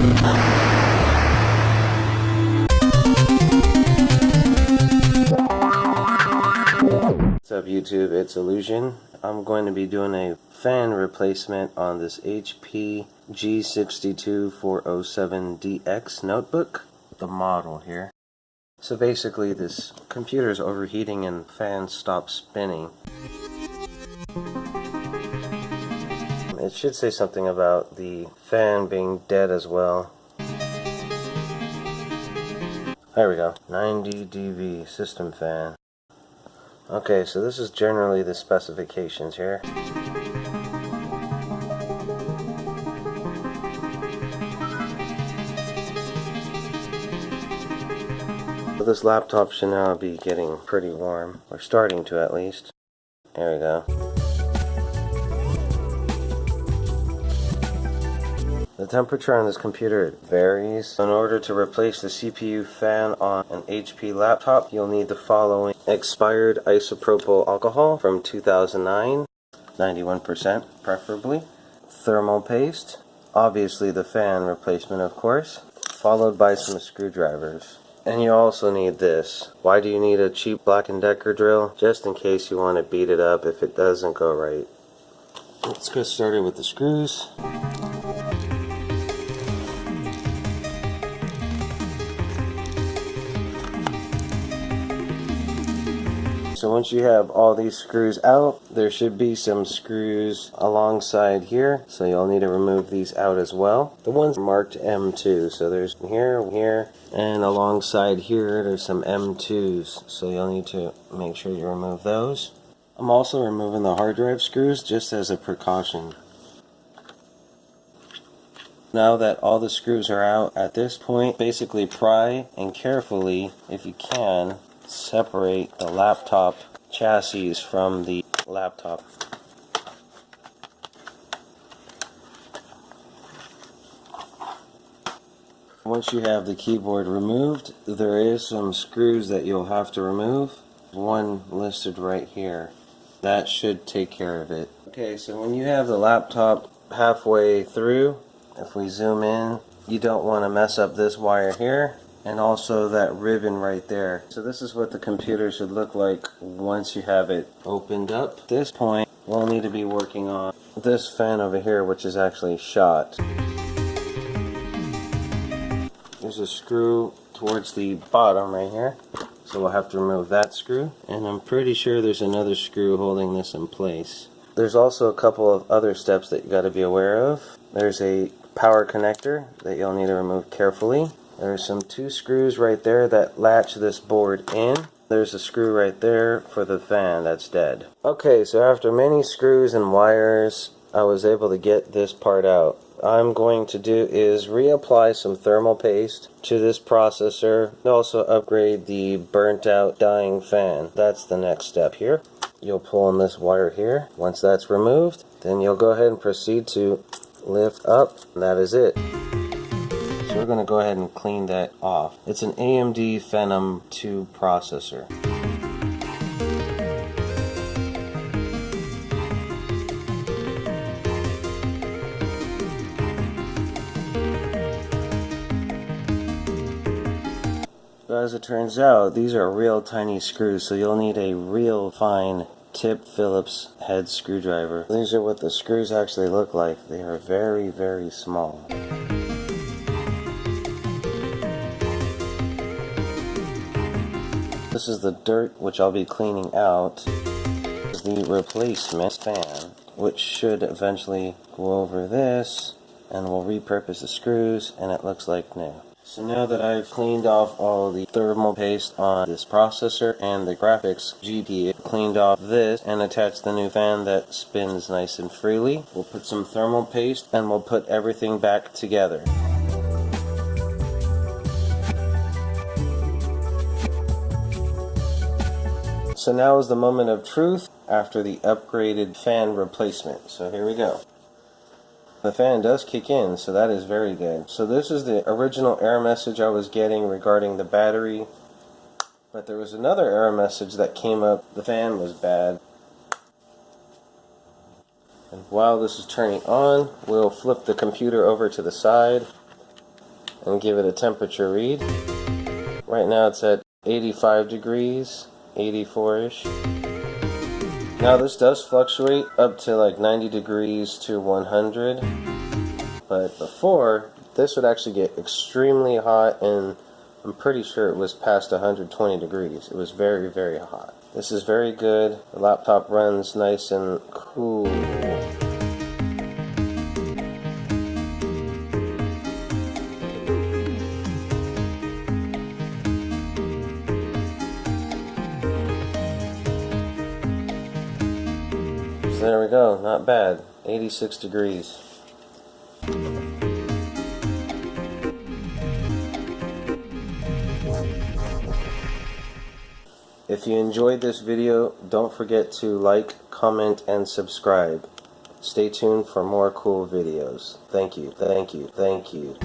What's up YouTube, it's Illusion. I'm going to be doing a fan replacement on this HP G62407DX notebook, the model here. So basically this computer is overheating and fan stops spinning. It should say something about the fan being dead as well. There we go, 90 dB system fan. Okay, so this is generally the specifications here. So this laptop should now be getting pretty warm, or starting to at least. There we go. The temperature on this computer varies. In order to replace the CPU fan on an HP laptop, you'll need the following: expired isopropyl alcohol from 2009, 91% preferably, thermal paste, obviously the fan replacement of course, followed by some screwdrivers. And you also need this. Why do you need a cheap Black & Decker drill? Just in case you want to beat it up if it doesn't go right. Let's get started with the screws. So once you have all these screws out, there should be some screws alongside here, so you'll need to remove these out as well. The ones marked M2, so there's here, and alongside here there's some M2s, so you'll need to make sure you remove those. I'm also removing the hard drive screws just as a precaution. Now that all the screws are out, at this point, basically pry and carefully, if you can, separate the laptop chassis from the laptop. Once you have the keyboard removed, there is some screws that you'll have to remove. One listed right here. That should take care of it. Okay, so when you have the laptop halfway through, if we zoom in, you don't want to mess up this wire here. And also that ribbon right there. So this is what the computer should look like once you have it opened up. At this point, we'll need to be working on this fan over here, which is actually shot. There's a screw towards the bottom right here, so we'll have to remove that screw. And I'm pretty sure there's another screw holding this in place. There's also a couple of other steps that you got to be aware of. There's a power connector that you'll need to remove carefully. There's some 2 screws right there that latch this board in. There's a screw right there for the fan that's dead. Okay, so after many screws and wires, I was able to get this part out. I'm going to do is reapply some thermal paste to this processor and also upgrade the burnt out dying fan. That's the next step here. You'll pull on this wire here. Once that's removed, then you'll go ahead and proceed to lift up, and that is it. So we're going to go ahead and clean that off. It's an AMD Phenom 2 processor. So as it turns out, these are real tiny screws, so you'll need a real fine tip Phillips head screwdriver. These are what the screws actually look like. They are very, very small. This is the dirt which I'll be cleaning out. This is the replacement fan, which should eventually go over this, and we'll repurpose the screws, and it looks like new. So now that I've cleaned off all the thermal paste on this processor and the graphics GPU, cleaned off this and attached the new fan that spins nice and freely, we'll put some thermal paste and we'll put everything back together. So now is the moment of truth after the upgraded fan replacement. So here we go. The fan does kick in, so that is very good. So this is the original error message I was getting regarding the battery. But there was another error message that came up. The fan was bad. And while this is turning on, we'll flip the computer over to the side. and give it a temperature read. Right now it's at 85 degrees, 84-ish. Now this does fluctuate up to like 90 degrees to 100, but before this would actually get extremely hot, and I'm pretty sure it was past 120 degrees. It was very, very hot. This is very good. The laptop runs nice and cool. So there we go, not bad. 86 degrees. If you enjoyed this video, don't forget to like, comment, and subscribe. Stay tuned for more cool videos. Thank you, thank you, thank you.